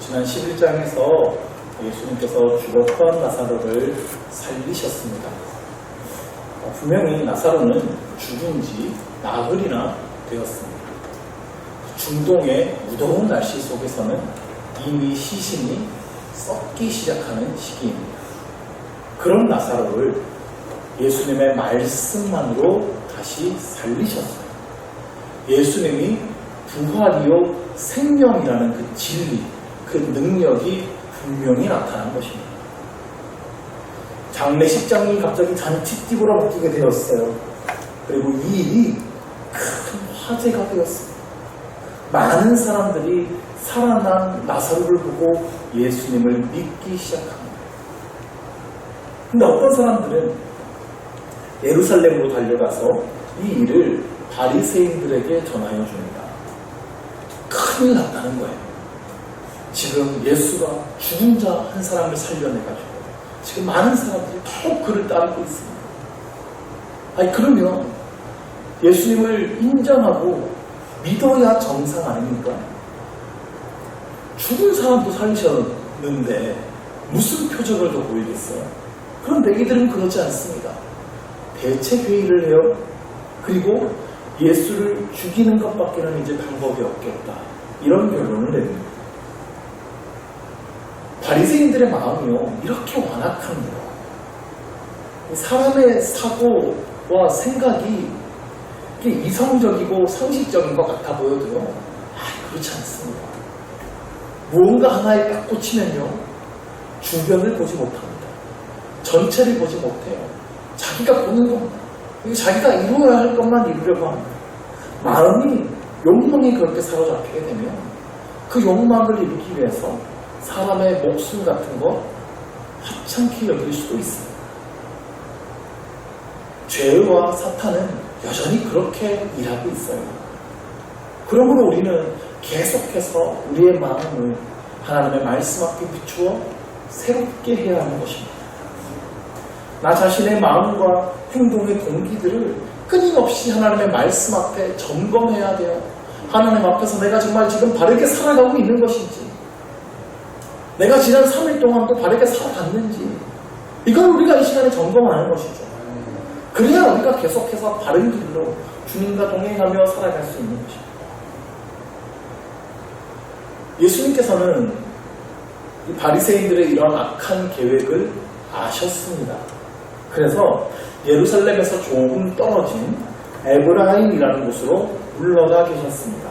지난 11장에서 예수님께서 죽었던 나사로를 살리셨습니다. 분명히 나사로는 죽은 지 나흘이나 되었습니다. 중동의 무더운 날씨 속에서는 이미 시신이 썩기 시작하는 시기입니다. 그런 나사로를 예수님의 말씀만으로 다시 살리셨어요. 예수님이 부활이요 생명이라는 그 진리, 그 능력이 분명히 나타난 것입니다. 장례식장이 갑자기 잔치집으로 바뀌게 되었어요. 그리고 이 일이 큰 화제가 되었습니다. 많은 사람들이 살아난 나사로를 보고 예수님을 믿기 시작합니다. 근데 어떤 사람들은 예루살렘으로 달려가서 이 일을 바리새인들에게 전하여 줍니다. 큰일 났다는 거예요. 지금 예수가 죽은 자 한 사람을 살려내가지고 지금 많은 사람들이 또 그를 따르고 있습니다. 아니 그러면 예수님을 인정하고 믿어야 정상 아닙니까? 죽은 사람도 살리셨는데 무슨 표적을 더 보이겠어요? 그런데 이들은 그렇지 않습니다. 대체 회의를 해요. 그리고 예수를 죽이는 것밖에는 이제 방법이 없겠다. 이런 결론을 내립니다. 바리새인들의 마음이요 이렇게 완악합니다. 사람의 사고와 생각이 이성적이고 상식적인 것 같아 보여도요 그렇지 않습니다. 무언가 하나에 딱 꽂히면요 주변을 보지 못합니다. 전체를 보지 못해요. 자기가 보는 겁니다. 자기가 이루어야 할 것만 이루려고 합니다. 마음이 욕망이 그렇게 사로잡히게 되면 그 욕망을 이루기 위해서 사람의 목숨 같은 거 하찮게 여길 수도 있어요. 죄와 사탄은 여전히 그렇게 일하고 있어요. 그러므로 우리는 계속해서 우리의 마음을 하나님의 말씀 앞에 비추어 새롭게 해야 하는 것입니다. 나 자신의 마음과 행동의 동기들을 끊임없이 하나님의 말씀 앞에 점검해야 돼요. 하나님 앞에서 내가 정말 지금 바르게 살아가고 있는 것인지, 내가 지난 3일 동안도 바르게 살아갔는지, 이건 우리가 이 시간에 점검하는 것이죠. 그래야 우리가 계속해서 바른 길로 주님과 동행하며 살아갈 수 있는 것입니다. 예수님께서는 이 바리새인들의 이런 악한 계획을 아셨습니다. 그래서 예루살렘에서 조금 떨어진 에브라임이라는 곳으로 물러가 계셨습니다.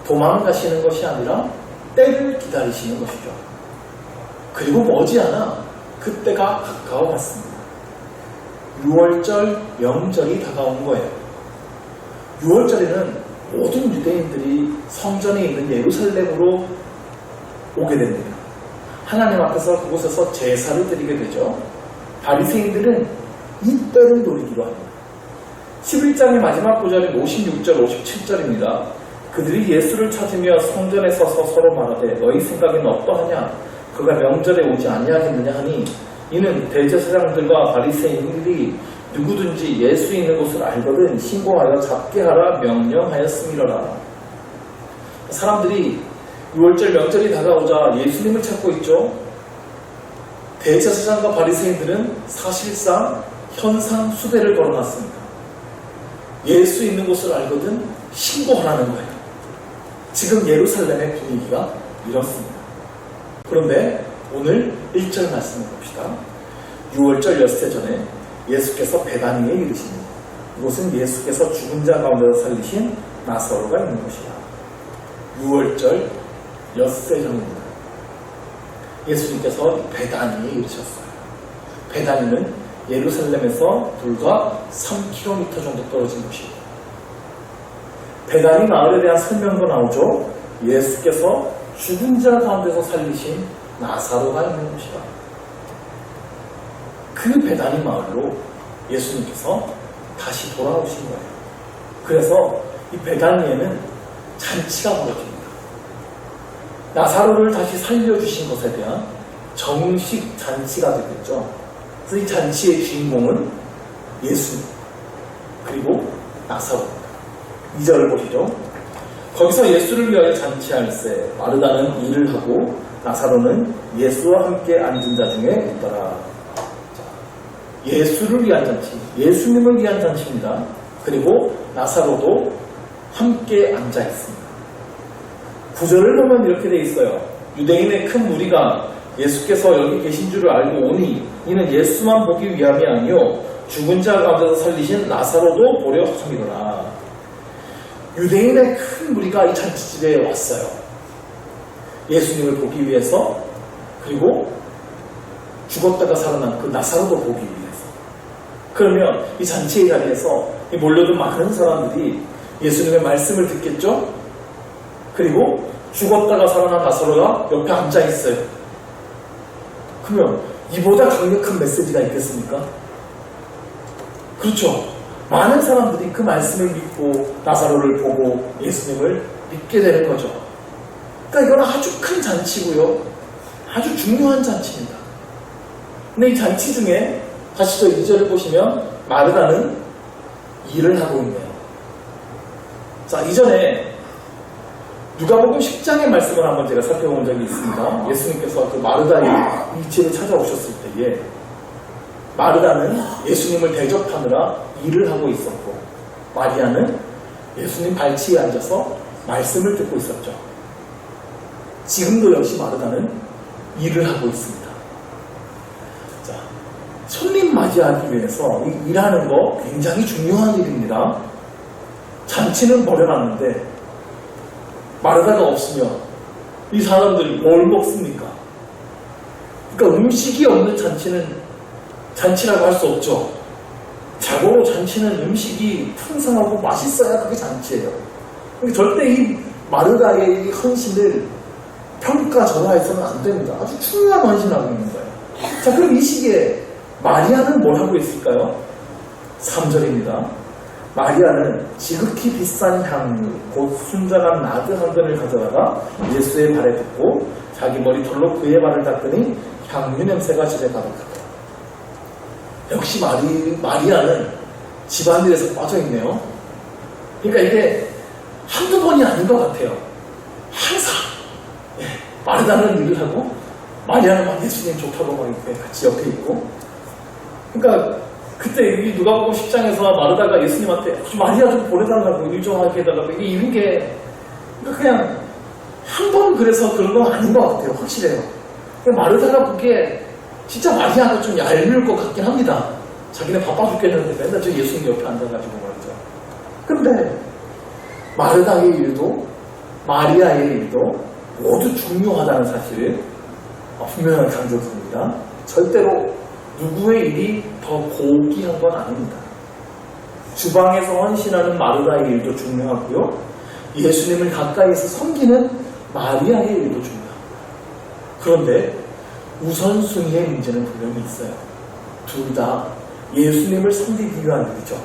도망가시는 것이 아니라 때를 기다리시는 것이죠. 그리고 머지않아 그때가 가까워 갔습니다. 6월절 명절이 다가온 거예요. 6월절에는 모든 유대인들이 성전에 있는 예루살렘으로 오게 됩니다. 하나님 앞에서 그곳에서 제사를 드리게 되죠. 바리새인들은 이 때를 노리기로 합니다. 11장의 마지막 구절인 56절, 57절입니다. 그들이 예수를 찾으며 성전에 서서 서로 말하되 너희 생각에는 어떠하냐? 그가 명절에 오지 아니하겠느냐 하니 이는 대제사장들과 바리새인들이 누구든지 예수 있는 곳을 알거든 신고하여 잡게 하라 명령하였음이로라. 사람들이 6월절 명절이 다가오자 예수님을 찾고 있죠. 대제사장과 바리새인들은 사실상 현상 수배를 걸어놨습니다. 예수 있는 곳을 알거든 신고하라는 거예요. 지금 예루살렘의 분위기가 이렇습니다. 그런데 오늘 1절 말씀을 봅시다. 6월절 엿새 전에 예수께서 베다니에 이르시니 이곳은 예수께서 죽은 자 가운데서 살리신 나사로가 있는 곳이다. 6월절 엿새 전입니다. 예수님께서 베다니에 이르셨어요. 베다니는 예루살렘에서 불과 3km 정도 떨어진 곳입니다. 베다니 마을에 대한 설명도 나오죠. 예수께서 죽은 자 가운데서 살리신 나사로가 있는 곳이다. 그 베다니 마을로 예수님께서 다시 돌아오신 거예요. 그래서 이 베다니에는 잔치가 벌어집니다. 나사로를 다시 살려주신 것에 대한 정식 잔치가 되겠죠. 그래서 이 잔치의 주인공은 예수님 그리고 나사로입니다. 2절을 보시죠. 거기서 예수를 위하여 잔치할세 마르다는 일을 하고 나사로는 예수와 함께 앉은 자 중에 있더라. 예수를 위한 잔치, 예수님을 위한 잔치입니다. 그리고 나사로도 함께 앉아 있습니다. 구절을 보면 이렇게 돼 있어요. 유대인의 큰 무리가 예수께서 여기 계신 줄을 알고 오니 이는 예수만 보기 위함이 아니요 죽은 자 가운데서 살리신 나사로도 보려 함이로라. 유대인의 큰 무리가 이 잔치집에 왔어요. 예수님을 보기 위해서, 그리고 죽었다가 살아난 그 나사로도 보기 위해서. 그러면 이 잔치의 자리에서 이 몰려든 많은 사람들이 예수님의 말씀을 듣겠죠? 그리고 죽었다가 살아난 나사로가 옆에 앉아 있어요. 그러면 이보다 강력한 메시지가 있겠습니까? 그렇죠. 많은 사람들이 그 말씀을 믿고 나사로를 보고 예수님을 믿게 되는 거죠. 그러니까 이건 아주 큰 잔치고요. 아주 중요한 잔치입니다. 근데 이 잔치 중에 다시 저 2절을 보시면 마르다는 일을 하고 있네요. 자, 이전에 누가복음 10장의 말씀을 한번 제가 살펴본 적이 있습니다. 예수님께서 그 마르다의 이 집에 찾아오셨을 때에 마르다는 예수님을 대접하느라 일을 하고 있었고 마리아는 예수님 발치에 앉아서 말씀을 듣고 있었죠. 지금도 역시 마르다는 일을 하고 있습니다. 자, 손님 맞이하기 위해서 일하는 거 굉장히 중요한 일입니다. 잔치는 벌여놨는데 마르다가 없으면 이 사람들이 뭘 먹습니까? 그러니까 음식이 없는 잔치는 잔치라고 할 수 없죠. 자고로 잔치는 음식이 풍성하고 맛있어야 그게 잔치예요. 그러니까 절대 이 마르다의 이 헌신을 평가절하해서는 안 됩니다. 아주 중요한 헌신을 하고 있는 거예요. 자, 그럼 이 시기에 마리아는 뭘 하고 있을까요? 3절입니다. 마리아는 지극히 비싼 향유, 곧 순전한 나드 한 근을 가져다가 예수의 발에 붓고 자기 머리털로 그의 발을 닦으니 향유 냄새가 집에 가득하다. 역시 마리아는 집안일에서 빠져있네요. 그러니까 이게 한두 번이 아닌 것 같아요. 항상 마르다는 일을 하고 마리아는 막 예수님 좋다고 막 이렇게 같이 옆에 있고. 그러니까 그때 누가복음 10장에서 마르다가 예수님한테 마리아 좀 보내달라고 일 좀 하게 해달라고 이게 이런 게 그냥 한 번 그래서 그런 건 아닌 것 같아요. 확실해요. 마르다가 보기에 진짜 마리아가 좀 얄미울 것 같긴 합니다. 자기는 바빠 죽겠는데 맨날 저 예수님 옆에 앉아가지고 말이죠. 근데 마르다의 일도 마리아의 일도 모두 중요하다는 사실을 분명하게 강조드립니다. 절대로 누구의 일이 더 고귀한 건 아닙니다. 주방에서 헌신하는 마르다의 일도 중요하고요. 예수님을 가까이에서 섬기는 마리아의 일도 중요합니다. 그런데 우선순위의 문제는 분명히 있어요. 둘 다 예수님을 섬기기 위한 일이죠.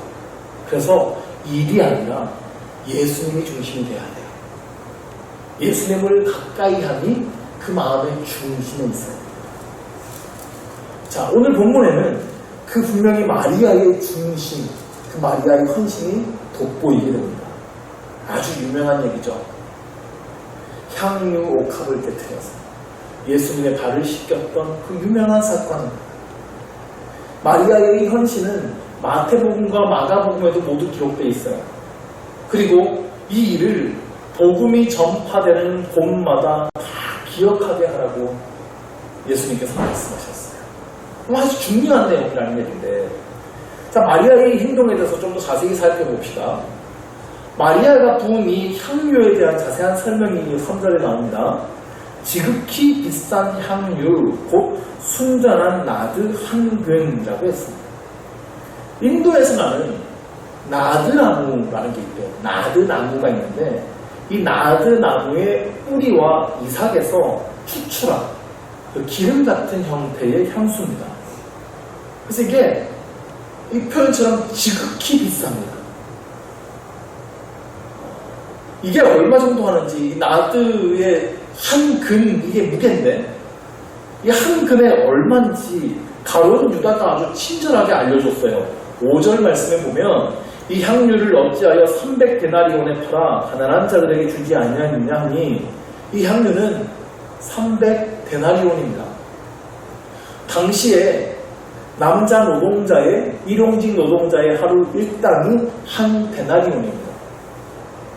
그래서 일이 아니라 예수님이 중심이 돼야 돼요. 예수님을 가까이 하니 그 마음의 중심에 있어요. 자, 오늘 본문에는 그 분명히 마리아의 중심, 그 마리아의 헌신이 돋보이게 됩니다. 아주 유명한 얘기죠. 향유 옥합을 깨뜨려서 예수님의 발을 씻겼던 그 유명한 사건입니다. 마리아의 이 헌신은 마태복음과 마가복음에도 모두 기록되어 있어요. 그리고 이 일을 복음이 전파되는 곳마다 다 기억하게 하라고 예수님께서 말씀하셨어요. 아주 중요한 내용이라는 얘기인데, 자, 마리아의 행동에 대해서 좀 더 자세히 살펴봅시다. 마리아가 부은 이 향유에 대한 자세한 설명이 3절에 나옵니다. 지극히 비싼 향유, 곧 순전한 나드 한 근이라고 했습니다. 인도에서 나는 나드나무라는 게 있대요. 나드나무가 있는데 이 나드나무의 뿌리와 이삭에서 추출한 그 기름 같은 형태의 향수입니다. 그래서 이게 이 표현처럼 지극히 비쌉니다. 이게 얼마 정도 하는지, 이 나드의 한 근, 이게 무게인데 이 한 근에 얼마인지 가룟 유다가 아주 친절하게 알려줬어요. 5절 말씀에 보면 이 향유를 어찌하여 300데나리온에 팔아 가난한 자들에게 주지 아니하느냐 하니 이 향유는 300데나리온입니다. 당시에 남자 노동자의 일용직 노동자의 하루 일당이 한 데나리온입니다.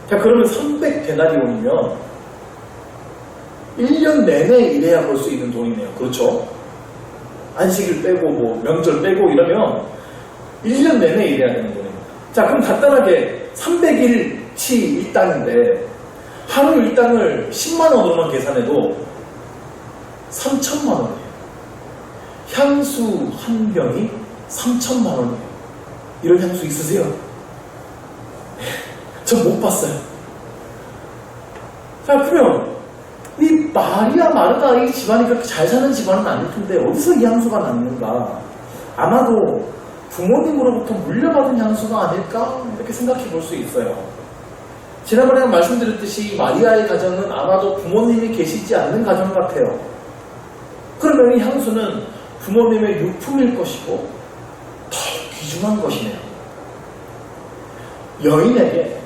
자, 그러면 300데나리온이면 1년 내내 일해야 벌 수 있는 돈이네요. 그렇죠? 안식일 빼고 뭐 명절 빼고 이러면 1년 내내 일해야 되는 돈입니다. 자, 그럼 간단하게 300일치 일당인데 하루 일당을 10만 원으로만 계산해도 3천만 원이에요. 향수 한 병이 3천만 원이에요. 이런 향수 있으세요? 저 못 봤어요. 자, 그러면 이 마리아 마르다 이 집안이 그렇게 잘 사는 집안은 아닐 텐데 어디서 이 향수가 났는가? 아마도 부모님으로부터 물려받은 향수가 아닐까? 이렇게 생각해 볼 수 있어요. 지난번에 말씀드렸듯이 마리아의 가정은 아마도 부모님이 계시지 않는 가정 같아요. 그러면 이 향수는 부모님의 유품일 것이고 더 귀중한 것이네요. 여인에게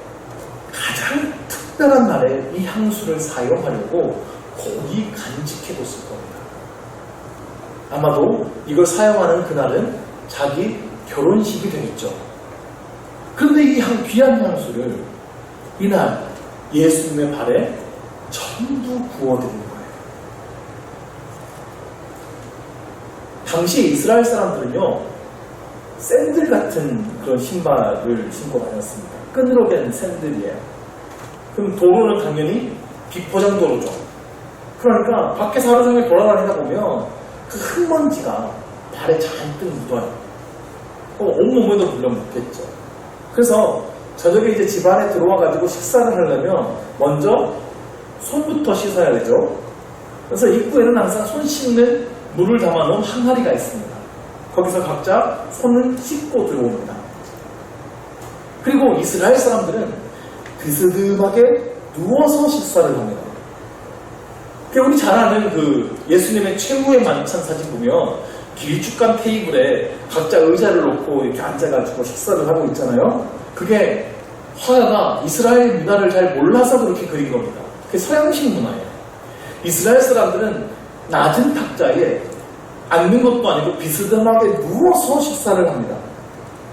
가장 특별한 날에 이 향수를 사용하려고 고이 간직해뒀을 겁니다. 아마도 이걸 사용하는 그날은 자기 결혼식이 되겠죠. 그런데 이 귀한 향수를 이날 예수님의 발에 전부 부어드린 거예요. 당시 이스라엘 사람들은요, 샌들 같은 그런 신발을 신고 다녔습니다. 끈으로 된 샌들이에요. 그럼 도로는 당연히 비포장도로죠. 그러니까 밖에서 하루 종일 돌아다니다 보면 그 흙먼지가 발에 잔뜩 묻어요. 온몸에도 물론 묻겠죠. 그래서 저녁에 이제 집안에 들어와가지고 식사를 하려면 먼저 손부터 씻어야 되죠. 그래서 입구에는 항상 손 씻는 물을 담아놓은 항아리가 있습니다. 거기서 각자 손을 씻고 들어옵니다. 그리고 이스라엘 사람들은 비스듬하게 누워서 식사를 합니다. 우리 잘 아는 그 예수님의 최후의 만찬 사진 보면 길쭉한 테이블에 각자 의자를 놓고 이렇게 앉아가지고 식사를 하고 있잖아요. 그게 화가가 이스라엘 문화를 잘 몰라서 그렇게 그린 겁니다. 그게 서양식 문화예요. 이스라엘 사람들은 낮은 탁자에 앉는 것도 아니고 비스듬하게 누워서 식사를 합니다.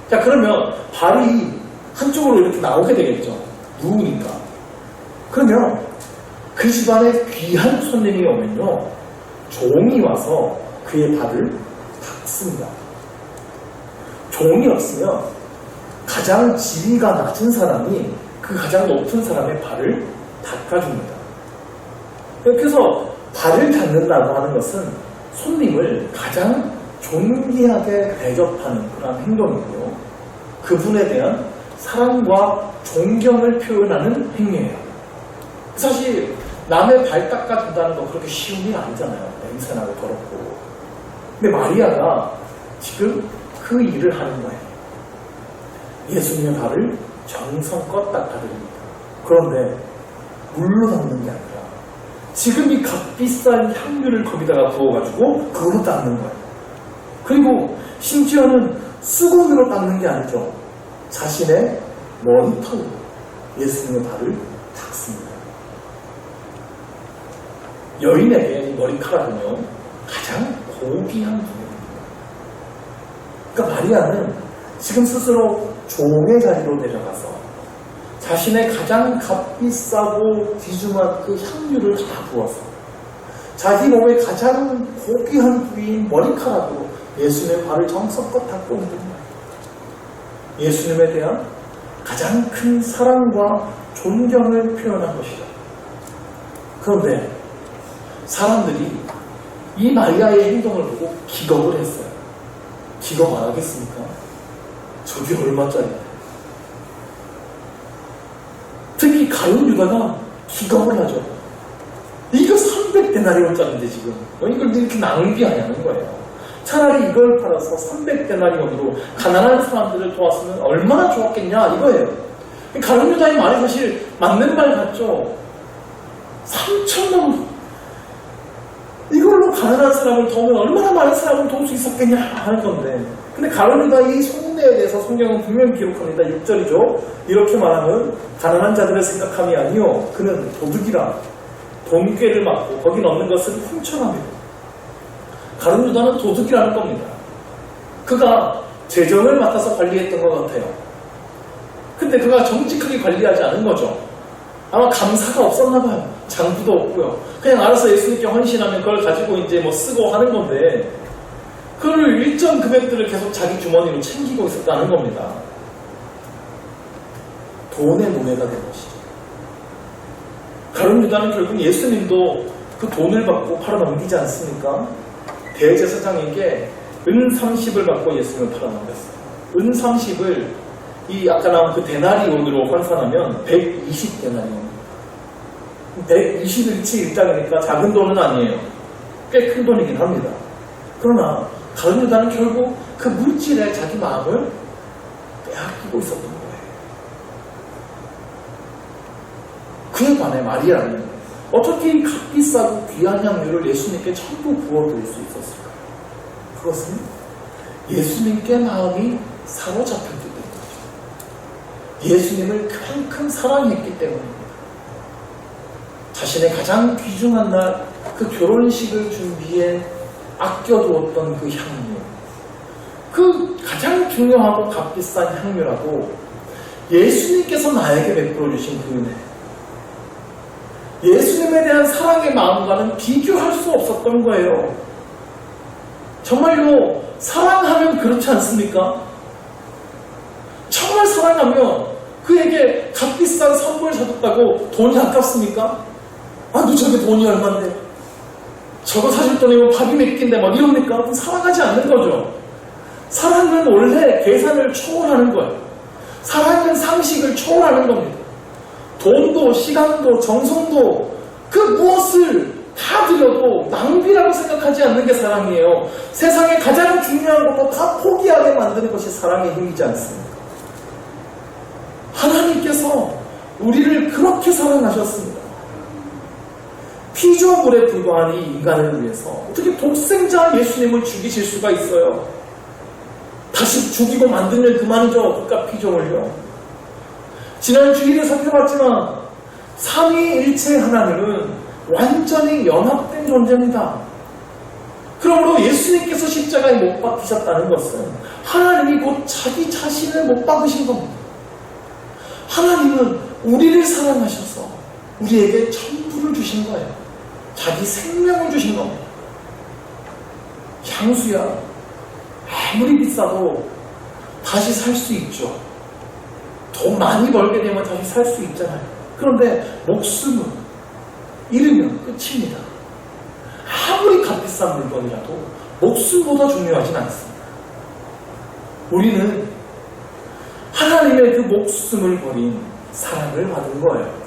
자, 그러면 발이 한쪽으로 이렇게 나오게 되겠죠. 누우니까. 그러면 그 집안에 귀한 손님이 오면요, 종이 와서 그의 발을 닦습니다. 종이 없으면 가장 지위가 낮은 사람이 그 가장 높은 사람의 발을 닦아줍니다. 그래서 발을 닦는다고 하는 것은 손님을 가장 존귀하게 대접하는 그런 행동이고요. 그분에 대한 사랑과 존경을 표현하는 행위예요. 사실 남의 발 닦아준다는 거 그렇게 쉬운 일 아니잖아요. 냄새나고 더럽고. 근데 마리아가 지금 그 일을 하는 거예요. 예수님의 발을 정성껏 닦아드립니다. 그런데 물로 닦는 게 아니라 지금 이 값비싼 향유를 거기다가 부어가지고 그걸로 닦는 거예요. 그리고 심지어는 수건으로 닦는 게 아니죠. 자신의 머리털로 예수님의 발을 닦습니다. 여인에게 이 머리카락은요, 가장 고귀한 부분입니다. 그러니까 마리아는 지금 스스로 종의 자리로 내려가서 자신의 가장 값비싸고 귀중한 그 향유를 다 부어서 자기 몸의 가장 고귀한 부위인 머리카락으로 예수님의 발을 정성껏 닦고 있는 거예요. 예수님에 대한 가장 큰 사랑과 존경을 표현한 것이죠. 그런데 사람들이 이 마리아의 행동을 보고 기겁을 했어요. 기겁 안 하겠습니까? 저게 얼마짜리인데? 특히 가룟 유다가 기겁을 하죠. 이거 300데나리온짜리인데 지금 이걸 이렇게 낭비하냐는 거예요. 차라리 이걸 팔아서 300데나리온으로 가난한 사람들을 도왔으면 얼마나 좋았겠냐 이거예요. 가룟 유다의 말이 사실 맞는 말 같죠. 3,000원 이걸로 가난한 사람을 도우면 얼마나 많은 사람을 도울 수 있었겠냐 하는 건데, 근데 가룟유다 이 소문내에 대해서 성경은 분명히 기록합니다. 6절이죠. 이렇게 말하면 가난한 자들을 생각함이 아니요 그는 도둑이라 돈꾀를 맞고 거기 넣는 것을 훔쳐가며. 가룟유다는 도둑이라는 겁니다. 그가 재정을 맡아서 관리했던 것 같아요. 근데 그가 정직하게 관리하지 않은 거죠. 아마 감사가 없었나 봐요. 장부도 없고요. 그냥 알아서 예수님께 헌신하면 그걸 가지고 이제 뭐 쓰고 하는 건데, 그걸 일정 금액들을 계속 자기 주머니로 챙기고 있었다는 겁니다. 돈의 노예가 된 것이죠. 가룟유다는 결국 예수님도 그 돈을 받고 팔아넘기지 않습니까? 대제사장에게 은 30을 받고 예수님을 팔아넘겼어요. 은 30을 이 아까 나온 그 데나리온으로 환산하면 120데나리온. 120일치 일당이니까 작은 돈은 아니에요. 꽤 큰 돈이긴 합니다. 그러나 가룟유다는 결국 그 물질에 자기 마음을 빼앗기고 있었던 거예요. 그에 반해 마리아는 어떻게 이 값비싸고 귀한 향유를 예수님께 전부 부어드릴 수 있었을까요? 그것은 예수님께 마음이 사로잡혔기 때문이죠. 예수님을 그만큼 사랑했기 때문입니다. 자신의 가장 귀중한 날 그 결혼식을 준비해 아껴두었던 그 향유, 그 가장 중요하고 값비싼 향유라고 예수님께서 나에게 베풀어 주신 그 은혜, 예수님에 대한 사랑의 마음과는 비교할 수 없었던 거예요. 정말로 사랑하면 그렇지 않습니까? 정말 사랑하면 그에게 값비싼 선물 사줬다고 돈이 아깝습니까? 아, 너 저게 돈이 얼만데? 저거 사줄 돈이면 밥이 몇 끼인데 막 이럽니까? 그럼 사랑하지 않는 거죠. 사랑은 원래 계산을 초월하는 거예요. 사랑은 상식을 초월하는 겁니다. 돈도 시간도 정성도 그 무엇을 다 드려도 낭비라고 생각하지 않는 게 사랑이에요. 세상에 가장 중요한 것도 다 포기하게 만드는 것이 사랑의 힘이지 않습니까? 하나님께서 우리를 그렇게 사랑하셨습니다. 피조물에 불과한 이 인간을 위해서 어떻게 독생자 예수님을 죽이실 수가 있어요? 다시 죽이고 만들면 그만이죠. 그깟 피조물요. 지난 주일에 살펴봤지만 삼위일체 하나님은 완전히 연합된 존재입니다. 그러므로 예수님께서 십자가에 못 박히셨다는 것은 하나님이 곧 자기 자신을 못 박으신 겁니다. 하나님은 우리를 사랑하셔서 우리에게 전부를 주신 거예요. 자기 생명을 주신 겁니다. 향수야, 아무리 비싸도 다시 살 수 있죠. 돈 많이 벌게 되면 다시 살 수 있잖아요. 그런데 목숨은 잃으면 끝입니다. 아무리 값비싼 물건이라도 목숨보다 중요하진 않습니다. 우리는 하나님의 그 목숨을 버린 사랑을 받은 거예요.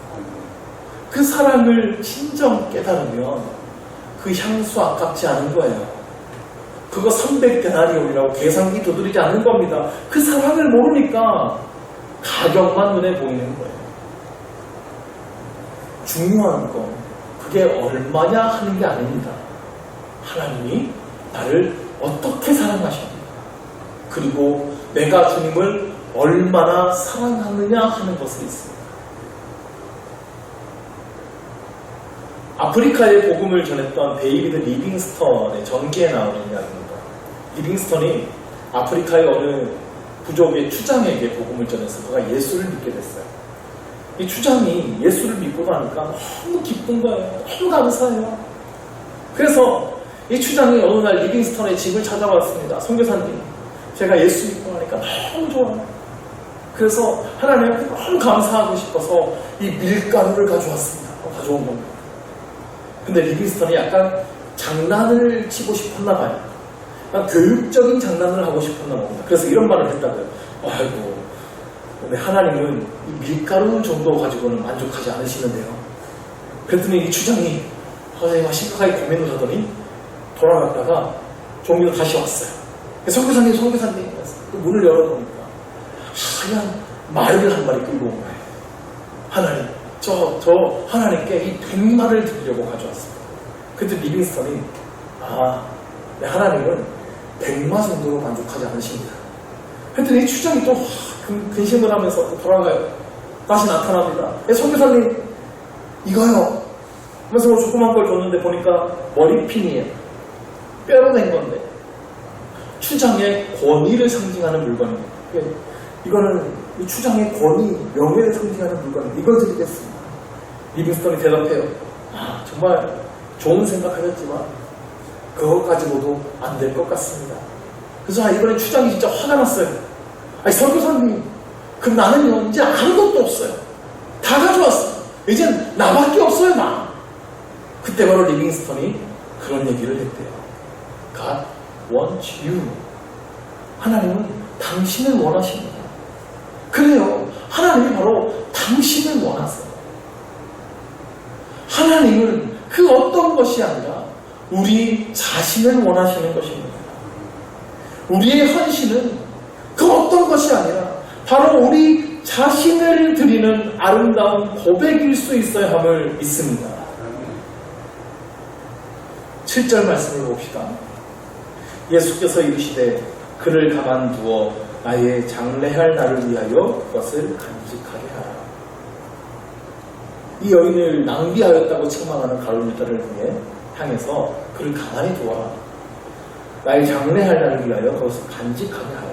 그 사랑을 진정 깨달으면 그 향수 아깝지 않은 거예요. 그거 300데나리온이라고 계산기 두드리지 않는 겁니다. 그 사랑을 모르니까 가격만 눈에 보이는 거예요. 중요한 건 그게 얼마냐 하는 게 아닙니다. 하나님이 나를 어떻게 사랑하셨는가, 그리고 내가 주님을 얼마나 사랑하느냐 하는 것에 있습니다. 아프리카의 복음을 전했던 데이비드 리빙스턴의 전기에 나오는 이야기입니다. 리빙스턴이 아프리카의 어느 부족의 추장에게 복음을 전해서 그가 예수를 믿게 됐어요. 이 추장이 예수를 믿고 나니까 너무 기쁜 거예요. 너무 감사해요. 그래서 이 추장이 어느 날 리빙스턴의 집을 찾아왔습니다. 선교사님, 제가 예수 믿고 나니까 너무 좋아요. 그래서 하나님께 너무 감사하고 싶어서 이 밀가루를 가져왔습니다. 가져온 겁니다. 근데 리빙스턴이 약간 장난을 치고 싶었나 봐요. 교육적인 장난을 하고 싶었나 봅니다. 그래서 이런 말을 했다고요. 아이고, 근데 하나님은 이 밀가루 정도 가지고는 만족하지 않으시는데요. 그랬더니 이 추장이 심각하게 고민을 하더니 돌아갔다가 종이로 다시 왔어요. 선교사님, 그 문을 열어보니까 하얀 말을 한 마리 끌고 온 거예요. 하나님, 저 하나님께 이 100마리를 드리려고 가져왔습니다. 그때 리빙스턴이 하나님은 100마 정도로 만족하지 않으십니다. 했더니 추장이 또 근심을 하면서 또 돌아가요. 다시 나타납니다. 선교사님 이거요. 하면서 조그만 걸 줬는데 보니까 머리핀이에요. 뼈로 된 건데 추장의 권위를 상징하는 물건입니다. 이거는 이 추장의 권위, 명예를 상징하는 물건입니다. 이걸 드리겠습니다. 리빙스턴이 대답해요. 정말 좋은 생각하셨지만 그것 가지고도 안 될 것 같습니다. 그래서 이번에 추장이 진짜 화가 났어요. 선교사님, 그럼 나는요 이제 아무것도 없어요. 다 가져왔어. 이젠 나밖에 없어요, 나. 그때 바로 리빙스턴이 그런 얘기를 했대요. God wants you. 하나님은 당신을 원하십니다. 그래요. 하나님이 바로 당신을 원하세요. 하나님은 그 어떤 것이 아니라 우리 자신을 원하시는 것입니다. 우리의 헌신은 그 어떤 것이 아니라 바로 우리 자신을 드리는 아름다운 고백일 수 있어야 함을 믿습니다. 7절 말씀을 봅시다. 예수께서 이르시되 그를 가만두어 나의 장래할 날을 위하여 그것을 간직하게 하라. 이 여인을 낭비하였다고 책망하는 가룟유다를 향해서 그를 가만히 두어라. 나의 장래할 날을 위하여 그것을 간직하게 하라.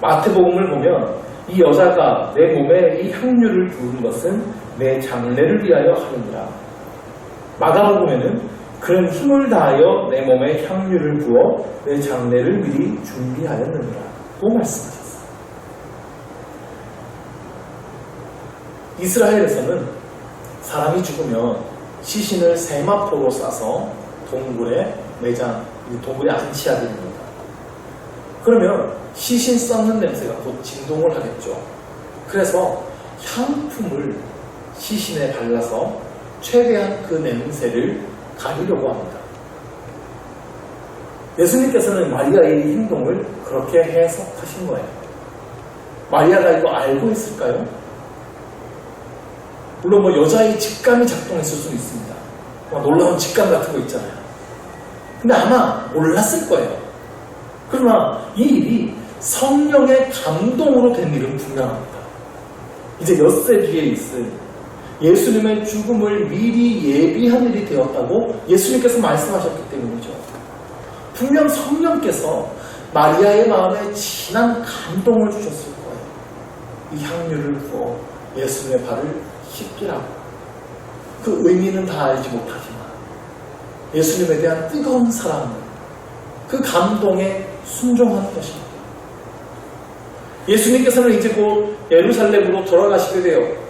마태복음을 보면 이 여자가 내 몸에 이 향유를 부은 것은 내 장래를 위하여 하느니라. 마가복음에는 그는 힘을 다하여 내 몸에 향유를 부어 내 장래를 미리 준비하였느니라 또 말씀하셨어요. 이스라엘에서는 사람이 죽으면 시신을 세마포로 싸서 동굴에 안치하게 됩니다. 그러면 시신 썩는 냄새가 곧 진동을 하겠죠. 그래서 향품을 시신에 발라서 최대한 그 냄새를 가리려고 합니다. 예수님께서는 마리아의 행동을 그렇게 해석하신 거예요. 마리아가 이거 알고 있을까요? 물론 여자의 직감이 작동했을 수도 있습니다. 놀라운 직감 같은 거 있잖아요. 근데 아마 몰랐을 거예요. 그러나 이 일이 성령의 감동으로 된 일은 분명합니다. 이제 엿새 뒤에 있을 예수님의 죽음을 미리 예비한 일이 되었다고 예수님께서 말씀하셨기 때문이죠. 분명 성령께서 마리아의 마음에 진한 감동을 주셨을 거예요. 이 향유를 부어 예수님의 발을 씻기라고. 그 의미는 다 알지 못하지만 예수님에 대한 뜨거운 사랑을, 그 감동에 순종하는 것입니다. 예수님께서는 이제 곧 예루살렘으로 돌아가시게 돼요.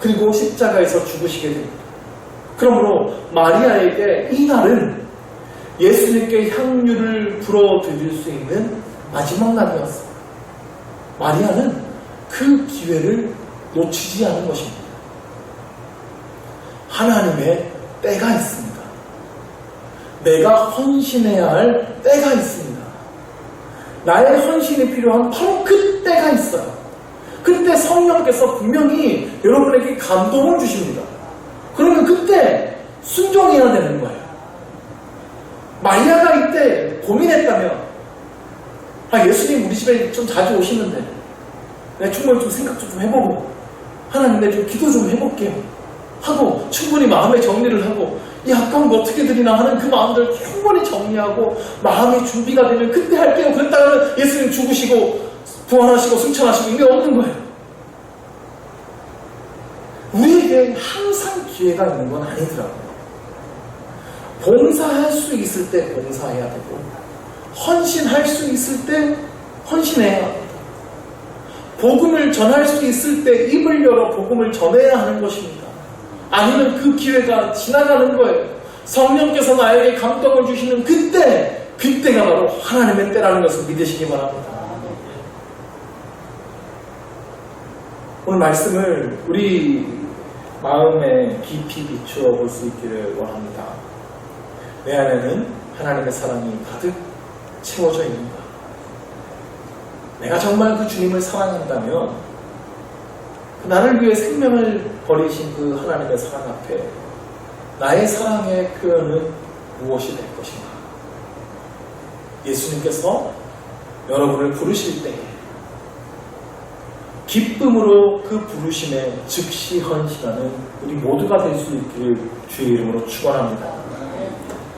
그리고 십자가에서 죽으시게 됩니다. 그러므로 마리아에게 이 날은 예수님께 향유를 불어드릴 수 있는 마지막 날이었습니다. 마리아는 그 기회를 놓치지 않은 것입니다. 하나님의 때가 있습니다. 내가 헌신해야 할 때가 있습니다. 나의 헌신이 필요한 바로 그 때가 있어요. 그때 성령께서 분명히 여러분에게 감동을 주십니다. 그러면 그때 순종해야 되는 거예요. 마리아가 이때 고민했다면 예수님 우리 집에 좀 자주 오시는데 내가 충분히 좀 생각 좀 해보고 하나님 내가 좀 기도 좀 해볼게요 하고 충분히 마음의 정리를 하고 이 아까운 거 어떻게 드리나 하는 그 마음들 충분히 정리하고 마음의 준비가 되면 그때 할게요. 그랬다가 예수님 죽으시고 부활하시고 승천하시고 이게 없는 거예요. 우리에게 항상 기회가 있는 건 아니더라고요. 봉사할 수 있을 때 봉사해야 되고 헌신할 수 있을 때 헌신해야 합니다. 복음을 전할 수 있을 때 입을 열어 복음을 전해야 하는 것입니다. 아니면 그 기회가 지나가는 거예요. 성령께서 나에게 감동을 주시는 그때가 바로 하나님의 때라는 것을 믿으시기 바랍니다. 오늘 말씀을 우리 마음에 깊이 비추어 볼 수 있기를 원합니다. 내 안에는 하나님의 사랑이 가득 채워져 있는가? 내가 정말 그 주님을 사랑한다면 나를 위해 생명을 버리신 그 하나님의 사랑 앞에 나의 사랑의 표현은 무엇이 될 것인가? 예수님께서 여러분을 부르실 때에 기쁨으로 그 부르심에 즉시 헌신하는 우리 모두가 될 수 있기를 주의 이름으로 축원합니다.